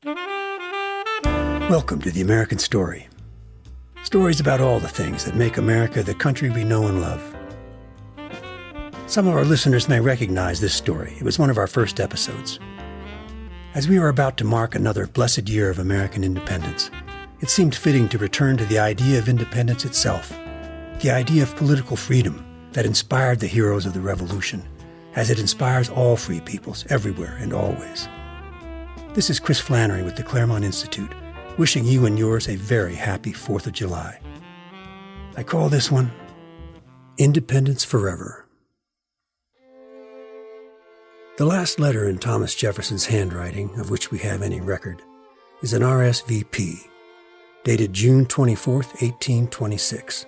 Welcome to The American Story. Stories about all the things that make America the country we know and love. Some of our listeners may recognize this story. It was one of our first episodes. As we were about to mark another blessed year of American independence, it seemed fitting to return to the idea of independence itself, the idea of political freedom that inspired the heroes of the Revolution, as it inspires all free peoples everywhere and always. This is Chris Flannery with the Claremont Institute, wishing you and yours a very happy 4th of July. I call this one Independence Forever. The last letter in Thomas Jefferson's handwriting, of which we have any record, is an RSVP, dated June 24, 1826.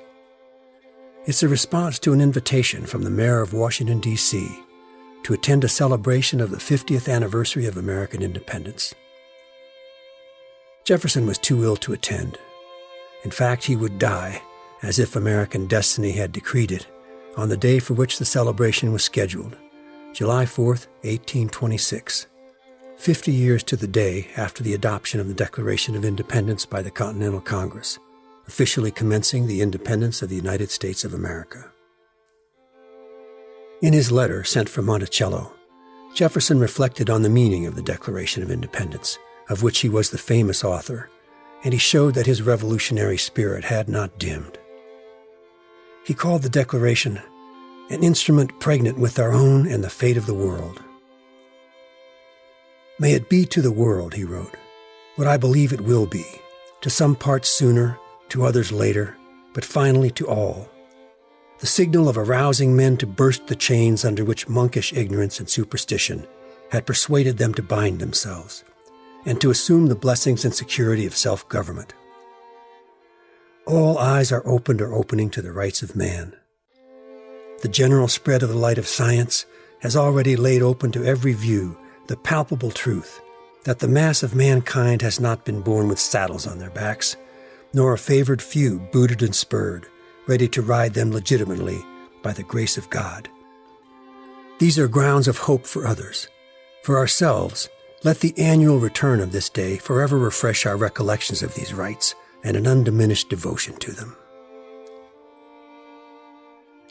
It's a response to an invitation from the mayor of Washington, D.C., to attend a celebration of the 50th anniversary of American independence. Jefferson was too ill to attend. In fact, he would die, as if American destiny had decreed it, on the day for which the celebration was scheduled, July 4, 1826, 50 years to the day after the adoption of the Declaration of Independence by the Continental Congress, officially commencing the independence of the United States of America. In his letter sent from Monticello, Jefferson reflected on the meaning of the Declaration of Independence, of which he was the famous author, and he showed that his revolutionary spirit had not dimmed. He called the Declaration an instrument pregnant with our own and the fate of the world. May it be to the world, he wrote, what I believe it will be, to some parts sooner, to others later, but finally to all. The signal of arousing men to burst the chains under which monkish ignorance and superstition had persuaded them to bind themselves, and to assume the blessings and security of self-government. All eyes are opened or opening to the rights of man. The general spread of the light of science has already laid open to every view the palpable truth that the mass of mankind has not been born with saddles on their backs, nor a favored few booted and spurred, ready to ride them legitimately by the grace of God. These are grounds of hope for others. For ourselves, let the annual return of this day forever refresh our recollections of these rights and an undiminished devotion to them.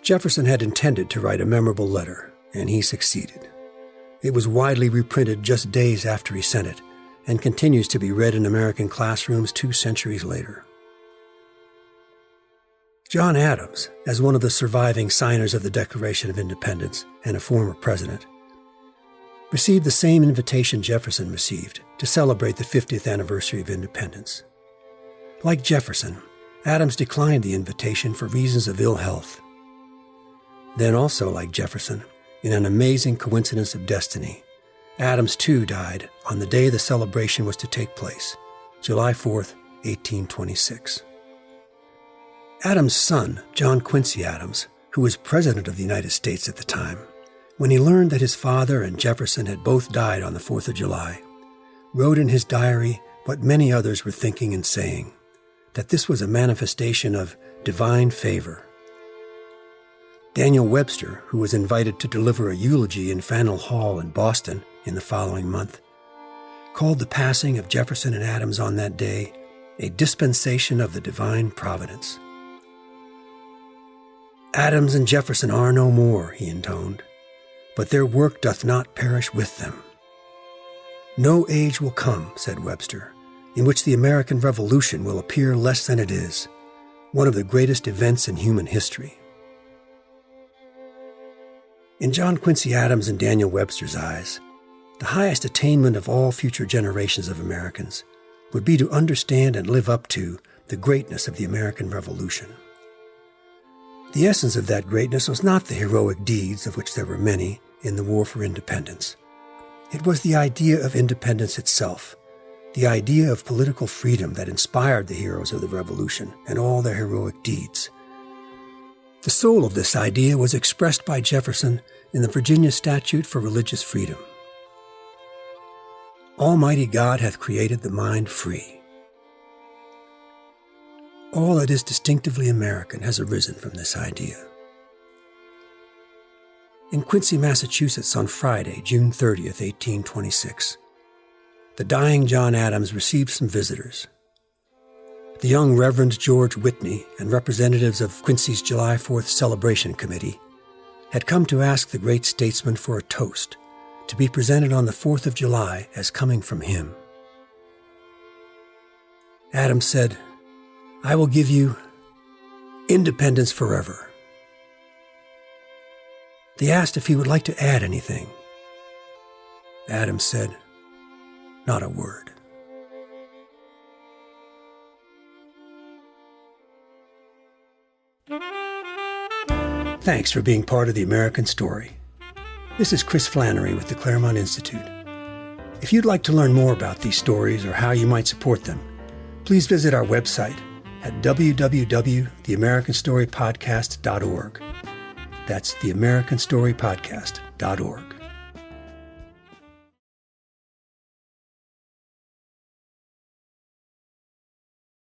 Jefferson had intended to write a memorable letter, and he succeeded. It was widely reprinted just days after he sent it, and continues to be read in American classrooms 2 centuries later. John Adams, as one of the surviving signers of the Declaration of Independence and a former president, received the same invitation Jefferson received to celebrate the 50th anniversary of independence. Like Jefferson, Adams declined the invitation for reasons of ill health. Then also, like Jefferson, in an amazing coincidence of destiny, Adams too died on the day the celebration was to take place, July 4, 1826. Adams' son, John Quincy Adams, who was President of the United States at the time, when he learned that his father and Jefferson had both died on the 4th of July, wrote in his diary what many others were thinking and saying, that this was a manifestation of divine favor. Daniel Webster, who was invited to deliver a eulogy in Faneuil Hall in Boston in the following month, called the passing of Jefferson and Adams on that day a dispensation of the divine providence. Adams and Jefferson are no more, he intoned, but their work doth not perish with them. No age will come, said Webster, in which the American Revolution will appear less than it is, one of the greatest events in human history. In John Quincy Adams and Daniel Webster's eyes, the highest attainment of all future generations of Americans would be to understand and live up to the greatness of the American Revolution. The essence of that greatness was not the heroic deeds, of which there were many, in the war for independence. It was the idea of independence itself, the idea of political freedom that inspired the heroes of the Revolution and all their heroic deeds. The soul of this idea was expressed by Jefferson in the Virginia Statute for Religious Freedom. Almighty God hath created the mind free. All that is distinctively American has arisen from this idea. In Quincy, Massachusetts on Friday, June 30th, 1826, the dying John Adams received some visitors. The young Reverend George Whitney and representatives of Quincy's July 4th Celebration Committee had come to ask the great statesman for a toast to be presented on the 4th of July as coming from him. Adams said, "I will give you independence forever." They asked if he would like to add anything. Adams said, "Not a word." Thanks for being part of the American Story. This is Chris Flannery with the Claremont Institute. If you'd like to learn more about these stories or how you might support them, please visit our website at www.theamericanstorypodcast.org. That's theamericanstorypodcast.org.